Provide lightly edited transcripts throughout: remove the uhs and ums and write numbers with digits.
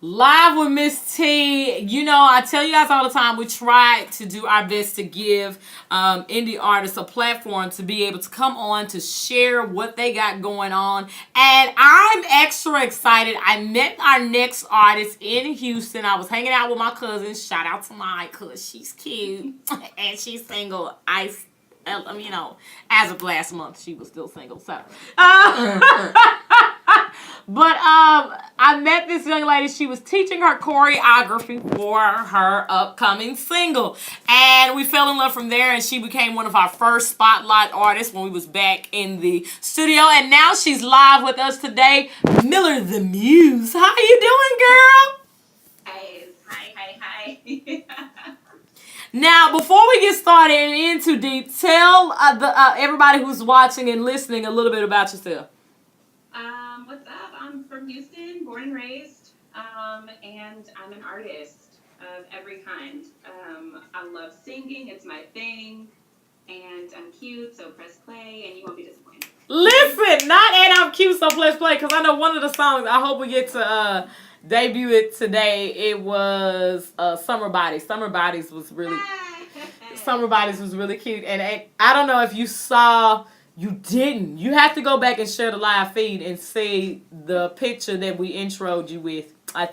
Live with Miss T. You know, I tell you guys all the time, we try to do our best to give indie artists a platform to be able to come on to share what they got going on. And I'm extra excited. I met our next artist in Houston. I was hanging out with my cousin. Shout out to my cousin. She's cute and she's single. You know, as of last month, she was still single. So, but I met this young lady. She was teaching her choreography for her upcoming single, and we fell in love from there. And she became one of our first spotlight artists when we was back in the studio. And now she's live with us today, Miller The Muse. How you doing, girl? Hi. Now, before we get started and in too deep, tell everybody who's watching and listening a little bit about yourself. What's up? I'm from Houston, born and raised, and I'm an artist of every kind. I love singing, it's my thing, and I'm cute, so press play, and you won't be disappointed. Listen, not and I'm cute, so press play, because I know one of the songs, I hope we get to debut it today, it was Summer Bodies. Summer Bodies was really cute, and I don't know if you saw. You didn't. You have to go back and share the live feed and see the picture that we introed you with. I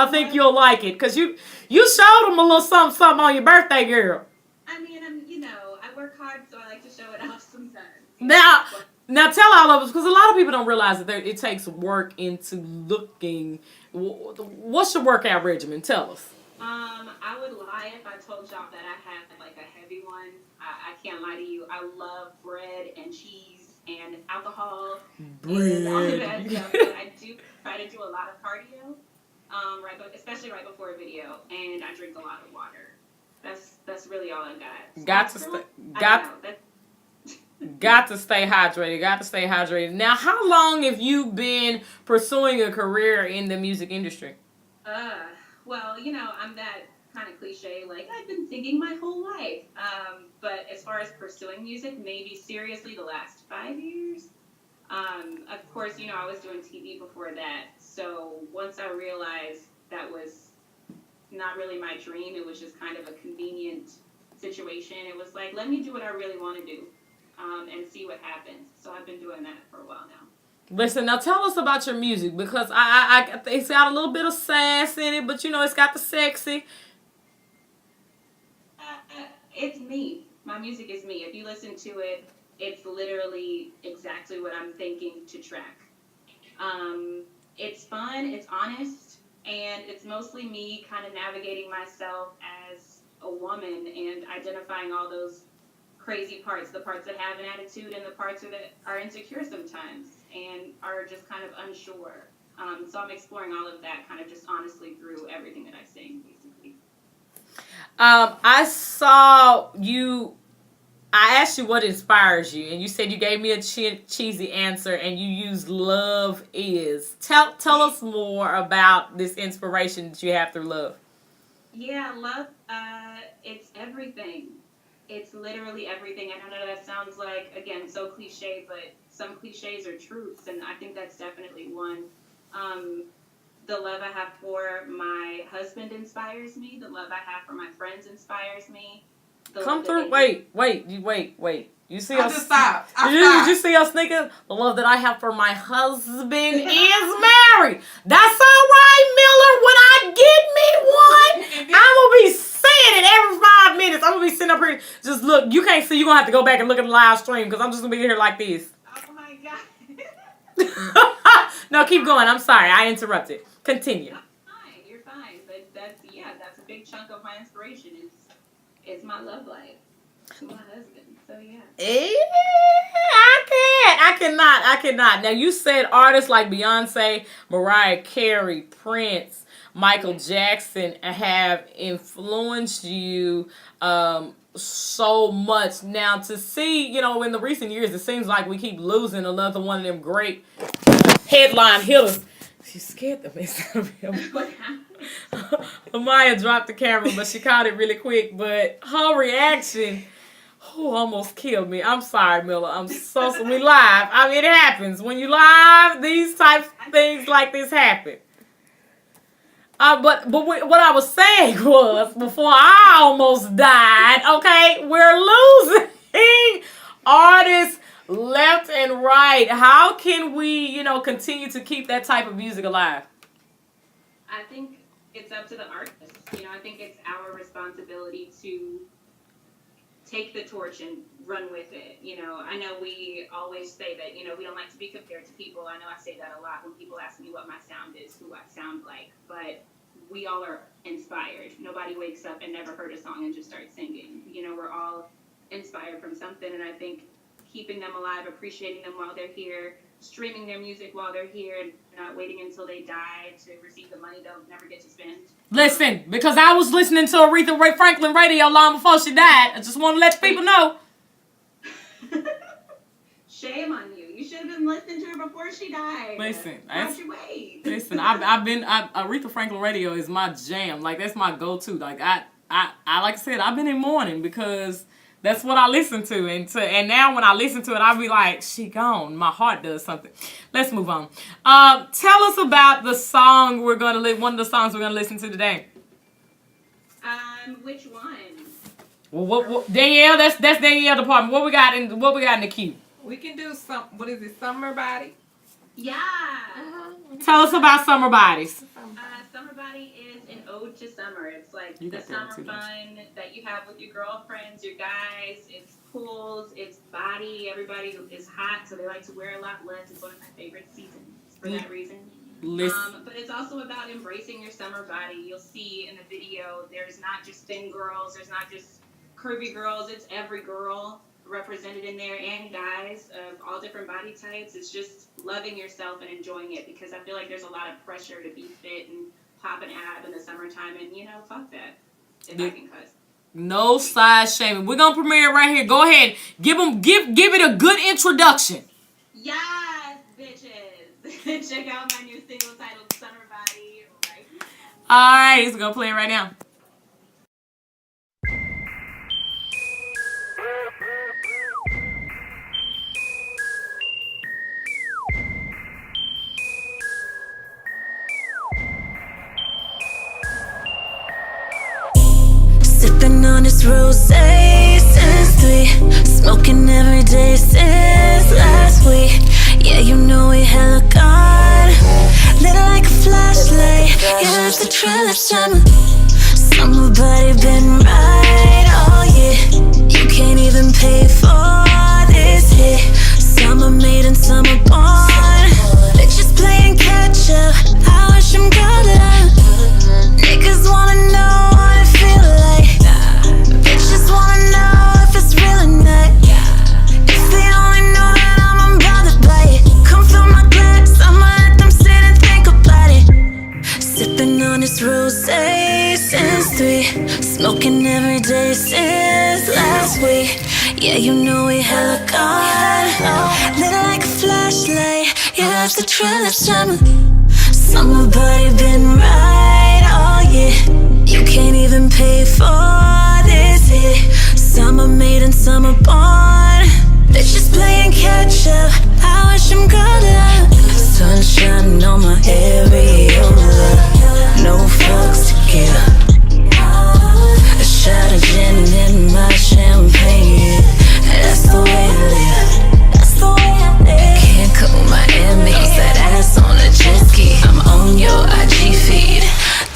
think you'll like it because you showed them a little something on your birthday, girl. I mean, I work hard, so I like to show it off sometimes. Now tell all of us, because a lot of people don't realize that it takes work into looking. What's your workout regimen? Tell us. I would lie if I told y'all that I had like a heavy one. I can't lie to you. I love bread and cheese and alcohol and all of that stuff. But I do try to do a lot of cardio, especially right before a video, and I drink a lot of water. That's really all I got. Got to stay hydrated. Now, how long have you been pursuing a career in the music industry? Well, I'm that kind of cliche, like I've been singing my whole life. But as far as pursuing music, maybe seriously the last 5 years. Of course, I was doing TV before that. So once I realized that was not really my dream, it was just kind of a convenient situation. It was like, let me do what I really want to do, and see what happens. So I've been doing that for a while now. Listen, now tell us about your music, because it's got a little bit of sass in it, but it's got the sexy. It's me. My music is me. If you listen to it, it's literally exactly what I'm thinking to track. It's fun, it's honest, and it's mostly me kind of navigating myself as a woman and identifying all those crazy parts, the parts that have an attitude and the parts that are insecure sometimes and are just kind of unsure. So I'm exploring all of that kind of just honestly through everything that I sing, basically. I saw you. I asked you what inspires you, and you said you gave me a cheesy answer, and you used "love is." Tell us more about this inspiration that you have through love. Yeah, love. It's everything. It's literally everything. I know that sounds like, again, so cliche, but some cliches are truths, and I think that's definitely one. The love I have for my husband inspires me. The love I have for my friends inspires me. Come through. Wait. You see us? Just stop. Did you see us sneaking? The love that I have for my husband is married. That's all right, Miller. When I get me one, I'm going to be saying it every 5 minutes. I'm going to be sitting up here. Just look. You can't see. You're going to have to go back and look at the live stream, because I'm just going to be here like this. Oh, my God. No, keep going. I'm sorry. I interrupted. Continue. You're fine. But that's a big chunk of my inspiration. It's my love life to my husband. So yeah. I cannot. Now, you said artists like Beyonce, Mariah Carey, Prince, Michael Jackson have influenced you so much. Now, to see, in the recent years, it seems like we keep losing another one of them great headline hitters. She scared the mess out of him. Amaya dropped the camera, but she caught it really quick. But her reaction, almost killed me. I'm sorry, Miller. We live. I mean, it happens. When you live, these type things like this happen. What I was saying was, before I almost died, okay, we're losing artists left and right. How can we, continue to keep that type of music alive? I think it's up to the artist. I think it's our responsibility to take the torch and run with it. I know we always say that, we don't like to be compared to people. I know I say that a lot when people ask me what my sound is, who I sound like, but we all are inspired. Nobody wakes up and never heard a song and just starts singing. We're all inspired from something, and I think keeping them alive, appreciating them while they're here, streaming their music while they're here, and not waiting until they die to receive the money they'll never get to spend. Listen, because I was listening to Aretha Franklin radio long before she died. I just want to let people know. Shame on you. You should have been listening to her before she died. Listen, why'd you wait? Listen, Aretha Franklin radio is my jam. Like, that's my go-to. Like, I like I said, I've been in mourning because that's what I listen to. And now when I listen to it, I'll be like, she gone. My heart does something. Let's move on. Tell us about the song one of the songs we're going to listen to today. Which one? Well, what Danielle, that's Danielle department. What we got in the queue? We can do what is it, Summer Body? Yeah. Tell us about Summer Bodies. Summer Body is an ode to summer. It's like the summer fun that you have with your girlfriends, your guys. It's pools, it's body. Everybody is hot, so they like to wear a lot less. It's one of my favorite seasons for that reason. But it's also about embracing your summer body. You'll see in the video, there's not just thin girls, there's not just curvy girls, it's every girl represented in there, and guys of all different body types. It's just loving yourself and enjoying it, because I feel like there's a lot of pressure to be fit and pop an ab in the summertime, and fuck that, if I can cuss. No size shaming. We're gonna premiere it right here. Go ahead, give it a good introduction. Yes, bitches. Check out my new single titled Summer Body right now. All right, he's gonna play it right now. Sipping on this rosé since 3, smoking every day since last week. Yeah, we hella gone, lit like a flashlight. Yeah, it's the trail of summer body been right all year. You can't even pay for this hit. Summer made and summer born. Bitches playing catch up. I wish them good luck. Niggas wanna know what it feel like. Bitches wanna know if it's real or not. If they only know that I'm unbothered by it. Come fill my glass, I'ma let them sit and think about it. Sipping on this rosé since 3, smoking every day since last week. Yeah, we hella gone, lit like a flashlight. Yeah, it's the trail of summer body been right all year. You can't even pay for this hit. Summer made and summer born. Bitches playing catch up. I wish them good luck. Sunshine on my areola. No fucks to give. A shot of gin in my champagne. That's the way I live. That's the way I live. Cancun, Miami, that ass on a jet ski. I'm on your IG feed.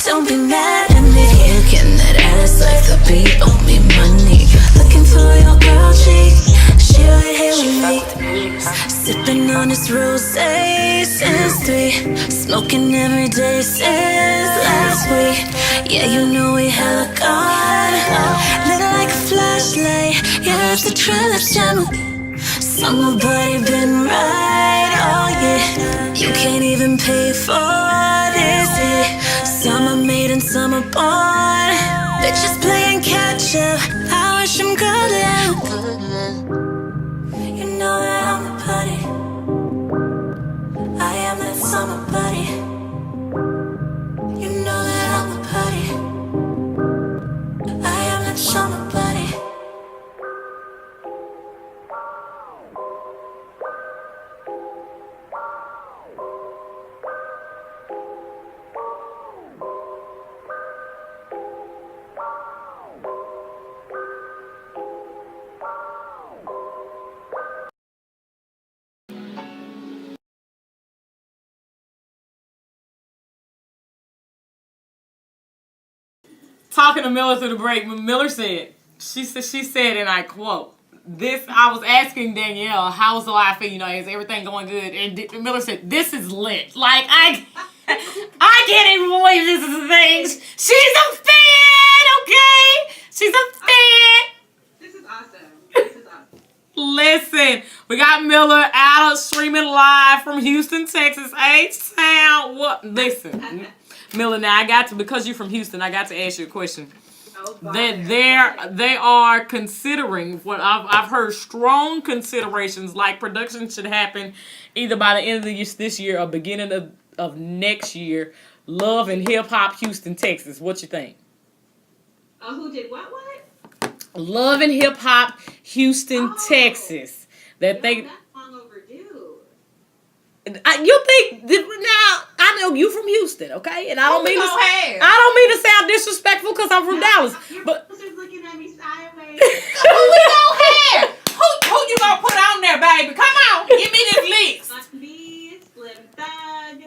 Don't be mad at me. Looking that ass like the beat owe me money. Looking for your girl chick. She right here with me. Sipping on this rosé since 3, smoking every day since last week. Yeah, we hella gone, lit like a flashlight. Yeah, it's the trail of summer body been right all year. You can't even pay for this hit. Summer made and summer born. Bitches playing catch up. I wish them good luck. You know that I'm the buddy. I am that summer buddy. You know that I'm the buddy. I am that summer buddy. talking to Miller through the break. Miller said, she said, and I quote, I was asking Danielle, how's the live feed? You know, is everything going good? And Miller said, this is lit. Like, I can't even believe this is a thing. She's a fan, okay? She's a fan. This is awesome. This is awesome. Listen, we got Miller out streaming live from Houston, Texas, H-Town. What? Listen, Miller, now because you're from Houston, I got to ask you a question. They are considering what I've heard, strong considerations like production should happen either by the end of this year or beginning of next year. Love and Hip Hop Houston, Texas. What you think? Who did what? Love and Hip Hop Houston, Texas. That's long overdue. You think now? I know you from Houston, okay? And I don't mean to sound disrespectful because I'm from Dallas. But you're looking at me sideways. Who we gonna have? Who you gonna put on there, baby? Come on, give me this list. Me, Slim Thug,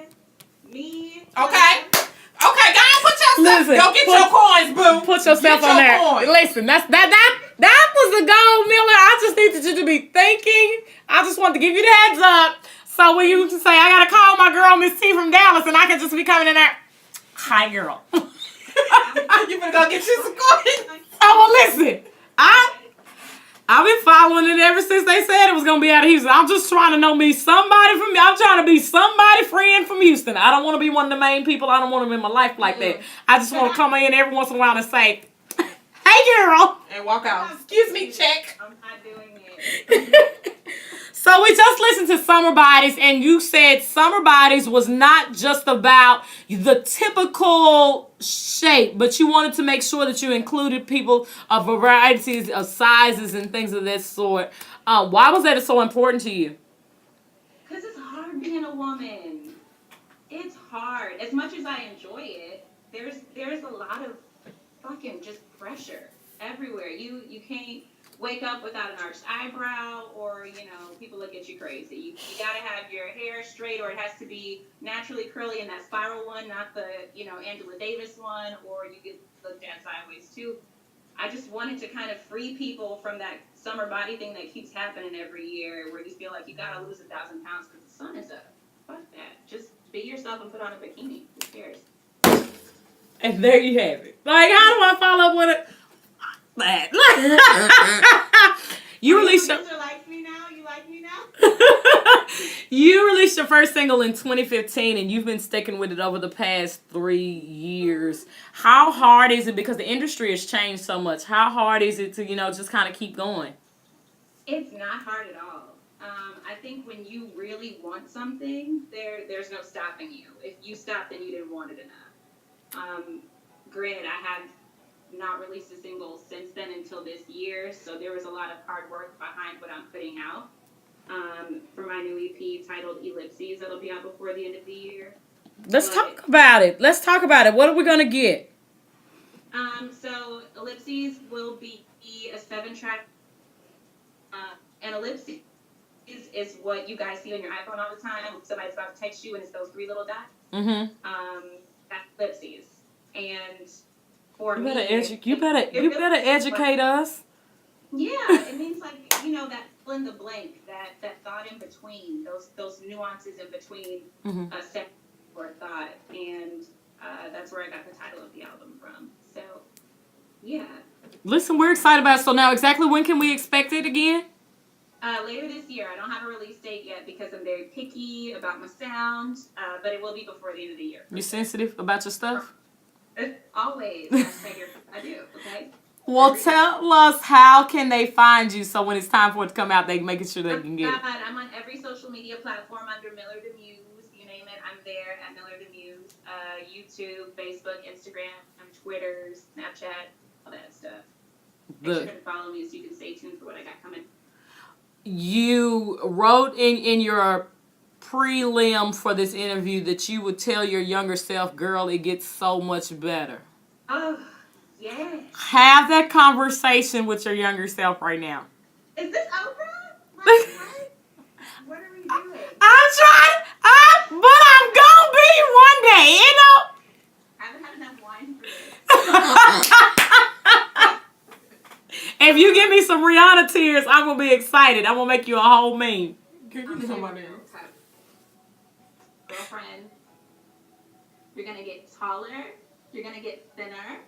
me. Okay, go on, put yourself. Go get your coins, boo. Put yourself on there. Coins. Listen, that was the goal, Miller. I just needed you to be thinking. I just wanted to give you the heads up. So when you say, I gotta call my girl Miss T from Dallas, and I can just be coming in there, hi girl. You better go get you some coins. Oh, well, listen, I've been following it ever since they said it was gonna be out of Houston. I'm just trying to know I'm trying to be somebody friend from Houston. I don't want to be one of the main people. I don't want them in my life like that. I just want to come in every once in a while and say, hey girl, and walk out. Excuse me, check. I'm not doing it. So we just listened to Summer Bodies, and you said Summer Bodies was not just about the typical shape, but you wanted to make sure that you included people of varieties of sizes and things of that sort. Why was that so important to you? Because it's hard being a woman. It's hard. As much as I enjoy it, there's a lot of fucking just pressure everywhere. You can't wake up without an arched eyebrow, or people look at you crazy. You gotta have your hair straight, or it has to be naturally curly in that spiral one, not the Angela Davis one, or you get looked at sideways too. I just wanted to kind of free people from that summer body thing that keeps happening every year, where you feel like you gotta lose 1,000 pounds because the sun is up. Fuck that. Just be yourself and put on a bikini. Who cares? And there you have it. Like, how do I follow up with it? That. You released your like me now? You like me now? You released your first single in 2015, and you've been sticking with it over the past 3 years. How hard is it, because the industry has changed so much, how hard is it to just kind of keep going? It's not hard at all. I think when you really want something, there's no stopping you. If you stop, then you didn't want it enough. Granted, I have not released a single since then until this year, so there was a lot of hard work behind what I'm putting out. For my new EP titled Ellipses, that'll be out before the end of the year. Let's talk about it. What are we gonna get? So Ellipses will be a 7-track, and Ellipses is what you guys see on your iPhone all the time. Somebody's about to text you and it's those 3 little dots. Mm-hmm. That's Ellipses. And for you me, better educate us. Yeah, it means that fill in the blank, that thought in between, those nuances in between a sentence or a thought, and that's where I got the title of the album from. So, yeah. Listen, we're excited about it. So now, exactly when can we expect it again? Later this year. I don't have a release date yet because I'm very picky about my sound, but it will be before the end of the year. You sensitive about your stuff? Always. I do, okay? Well, tell us, how can they find you so when it's time for it to come out, they making sure they can get it? I'm on every social media platform under Miller The Muse. You name it, I'm there at Miller The Muse. YouTube, Facebook, Instagram, Twitter, Snapchat, all that stuff. Make sure to follow me so you can stay tuned for what I got coming. You wrote in your prelim for this interview that you would tell your younger self, girl, it gets so much better. Oh, yes. Have that conversation with your younger self right now. Is this Oprah? What are we doing? I'm trying, but I'm gonna be one day, I haven't had enough wine for this. Rihanna tears, I'm gonna be excited. I'm gonna make you a whole meme. Give me somebody else. Okay. Girlfriend, you're gonna get taller, you're gonna get thinner,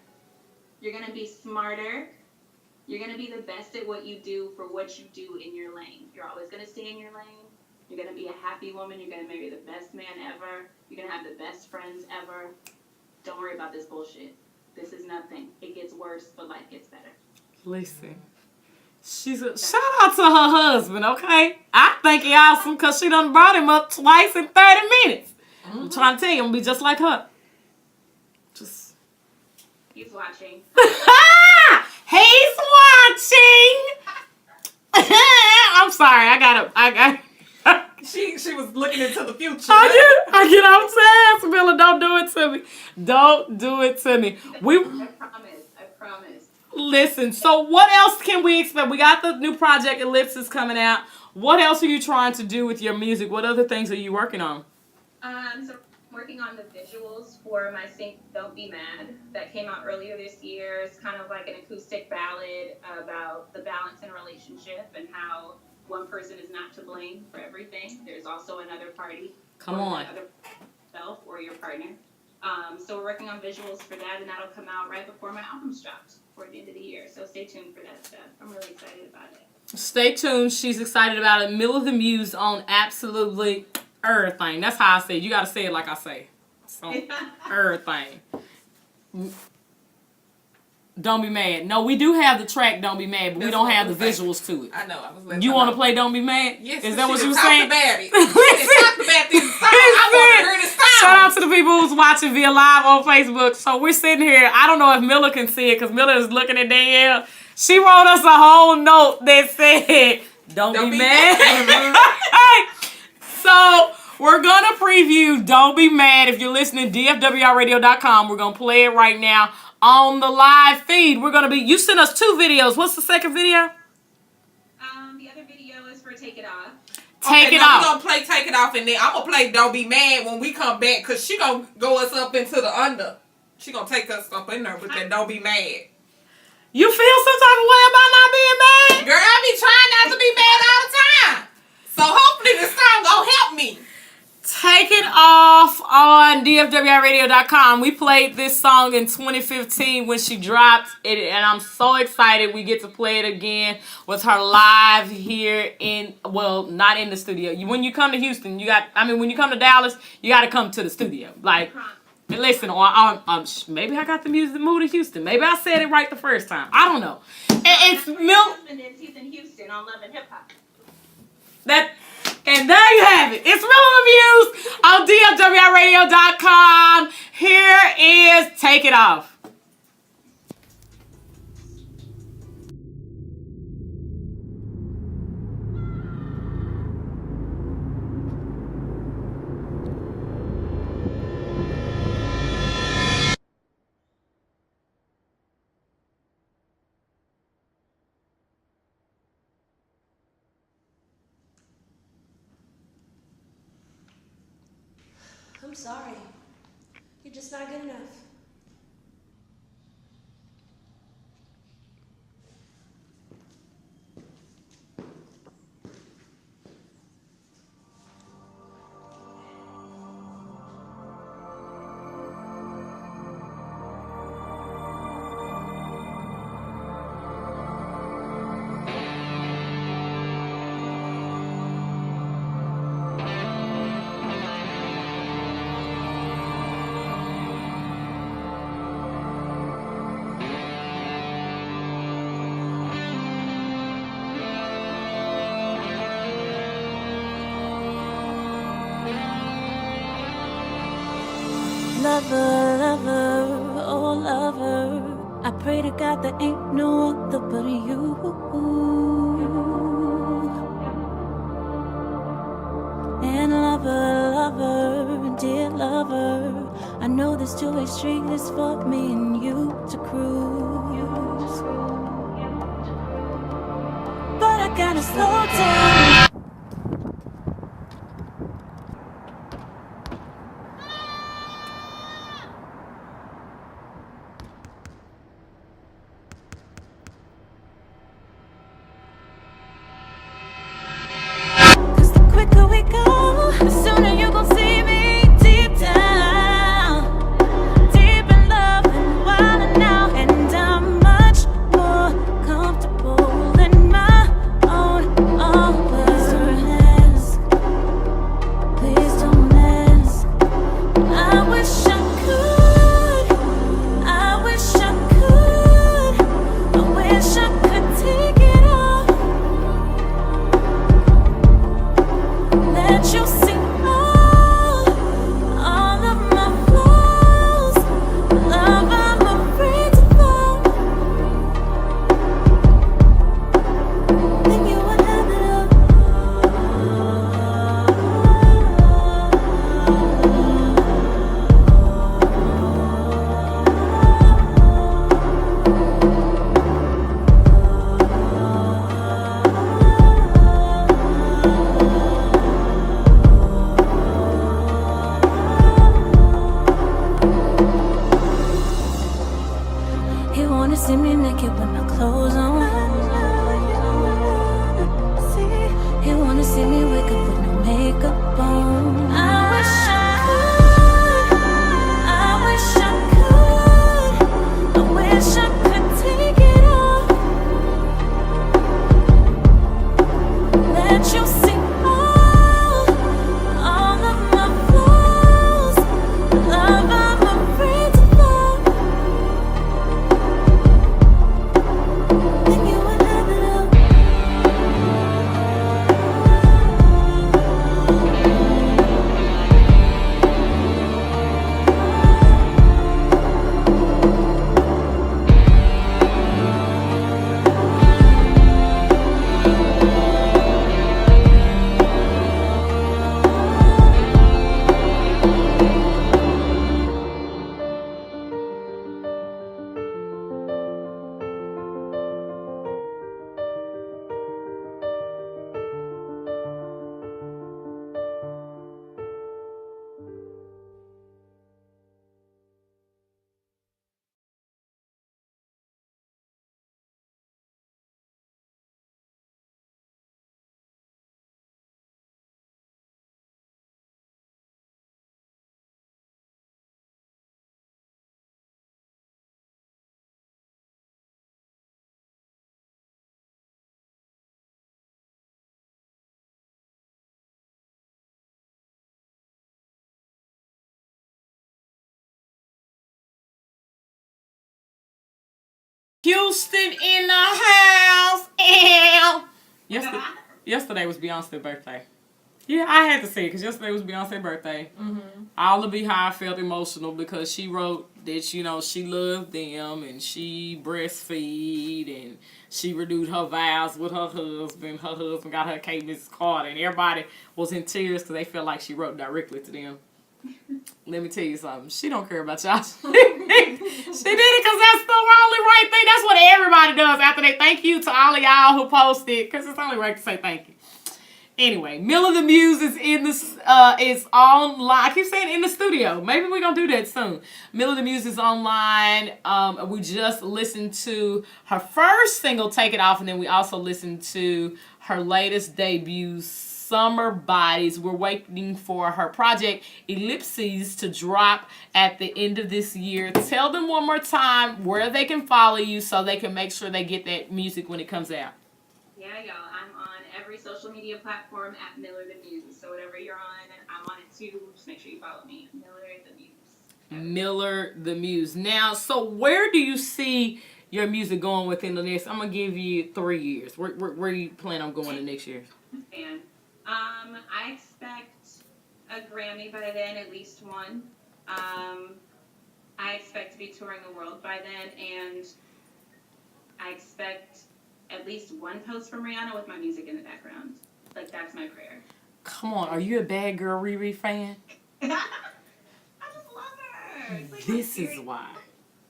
you're gonna be smarter, you're gonna be the best at what you do for what you do in your lane. You're always gonna stay in your lane. You're gonna be a happy woman, you're gonna marry the best man ever, you're gonna have the best friends ever. Don't worry about this bullshit. This is nothing. It gets worse, but life gets better. Listen. Shout out to her husband, okay? I think he awesome because she done brought him up twice in 30 minutes. I'm trying to tell you, I'm going to be just like her. Just. He's watching. He's watching! I'm sorry, I got She was looking into the future. I get off saying, Miller, don't do it to me. Don't do it to me. I promise. Listen, so what else can we expect? We got the new project Ellipsis coming out. What else are you trying to do with your music? What other things are you working on? So I'm working on the visuals for my Sing Don't Be Mad that came out earlier this year. It's kind of like an acoustic ballad about the balance in a relationship and how one person is not to blame for everything. There's also another party. Come on. Other self or your partner. So we're working on visuals for that, and that'll come out right before my album's dropped for the end of the year. So stay tuned for that stuff. I'm really excited about it. Stay tuned. She's excited about it. Miller The Muse on absolutely everything. That's how I say it. You got to say it like I say. So, everything. Don't Be Mad. No, we do have the track Don't Be Mad, but we don't have the visuals to it. I know. I was You want to play Don't Be Mad? Yes. Is that what you were saying? About it. Talked about this song. I want to hear this song. Shout out to the people who's watching via live on Facebook. So we're sitting here. I don't know if Miller can see it because Miller is looking at Danielle. She wrote us a whole note that said, Don't be mad. So we're going to preview Don't Be Mad. If you're listening, DFWRradio.com. We're going to play it right now on the live feed. We're going to be, you sent us 2 videos. What's the second video? The other video is for Take It Off. Take It Off. We're going to play Take It Off, and then I'm going to play Don't Be Mad when we come back, because she going to go us up into the under. She going to take us up in there with that Don't Be Mad. You feel some type of way about not being mad? Girl, I be trying not to be mad all the time. So hopefully this song going to help me. Take It Off on DFWRadio.com. We played this song in 2015 when she dropped it, and I'm so excited we get to play it again with her live here in, well, not in the studio. When you come to Houston, when you come to Dallas, you got to come to the studio. Like, listen, maybe I got the music to move to Houston. Maybe I said it right the first time. I don't know. It's He's in Houston on Love and Hip Hop. And there you have it. It's Miller The Muse on DFWRadio.com. Here is Take It Off. I'm sorry. You're just not good enough. Lover, lover, oh lover, I pray to God there ain't no other but you. And lover, lover, dear lover, I know this two-way street is for me and you to cruise. But I gotta slow down. see me naked with my clothes on. He wanna see me wake up with no makeup on. I wish I could. I wish I could take it off. Let you see all of my flaws. Love, I'm afraid to fall. Think you would have it all. Houston in the house. Ew. Yesterday was Beyonce's birthday. Yeah, I had to say it because yesterday was Beyonce's birthday. All the Beehive felt emotional because she wrote that, you know, she loved them and she breastfeed and she renewed her vows with her husband. Her husband got her K-Miss card and everybody was in tears because they felt like she wrote directly to them. Let me tell you something. She don't care about y'all. She did it because that's the only right thing. That's what everybody does after they thank you to all of y'all who posted, because it's only right to say thank you. Anyway, Miller the Muse is in this is online. I keep saying in the studio. Maybe we're gonna do that soon. Miller the Muse is online. We just listened to her first single, Take It Off, and then we also listened to her latest debut, Summer Bodies. We're waiting for her project Ellipses to drop at the end of this year. Tell them one more time where they can follow you so they can make sure they get that music when it comes out. Yeah, y'all. I'm on every social media platform at Miller The Muse. So whatever you're on, I'm on it too. Just make sure you follow me. Miller The Muse. Miller The Muse. Now, so where do you see your music going within the next? I'm gonna give you 3 years. Where do you plan on going the next year? And I expect a Grammy by then, at least one. I expect to be touring the world by then, and I expect at least one post from Rihanna with my music in the background. Like, that's my prayer. Come on, are you a Bad Girl Riri fan? I just love her. It's like This is why.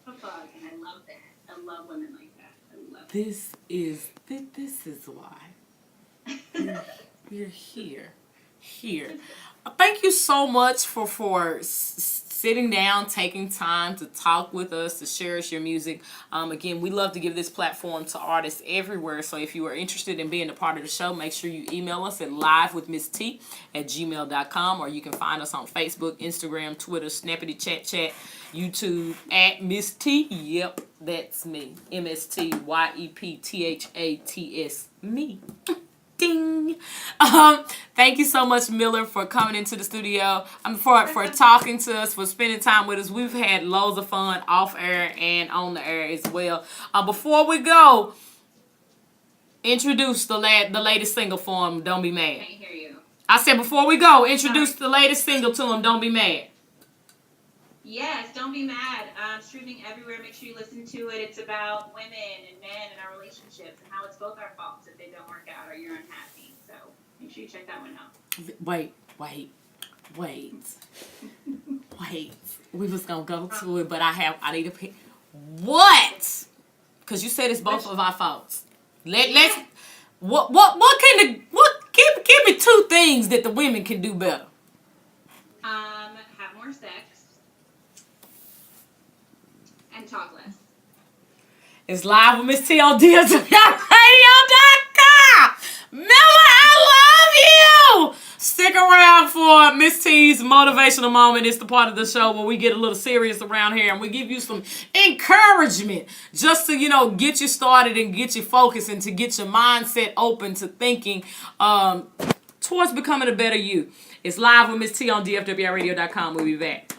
And I love that. I love women like that. I love it. This is why. You're here. Thank you so much for sitting down, taking time to talk with us, to share us your music. Again, we love to give this platform to artists everywhere. So if you are interested in being a part of the show, make sure you email us at livewithmisst@gmail.com, or you can find us on Facebook, Instagram, Twitter, Snappity Chat, YouTube at Miss T. Yep, that's me. MSTYEPTHATS. Me. Ding. Thank you so much, Miller, for coming into the studio. For talking to us, for spending time with us. We've had loads of fun off air and on the air as well. Before we go, introduce the latest single for him, Don't Be Mad. Can't hear you. I said before we go, introduce the latest single to him, Don't Be Mad. Yes, Don't Be Mad. Streaming everywhere. Make sure you listen to it. It's about women and men and our relationships and how it's both our faults if they don't work out or you're unhappy. So make sure you check that one out. Wait. We was gonna go to it, but I need to pick. What? Because you said it's both of our faults. Let's. What can give me 2 things that the women can do better. Have more sex and talk less. It's live with Miss T on DFWRadio.com. Miller, I love you. Stick around for Miss T's motivational moment. It's the part of the show where we get a little serious around here and we give you some encouragement just to, get you started and get you focused and to get your mindset open to thinking towards becoming a better you. It's live with Miss T on DFWRadio.com. We'll be back.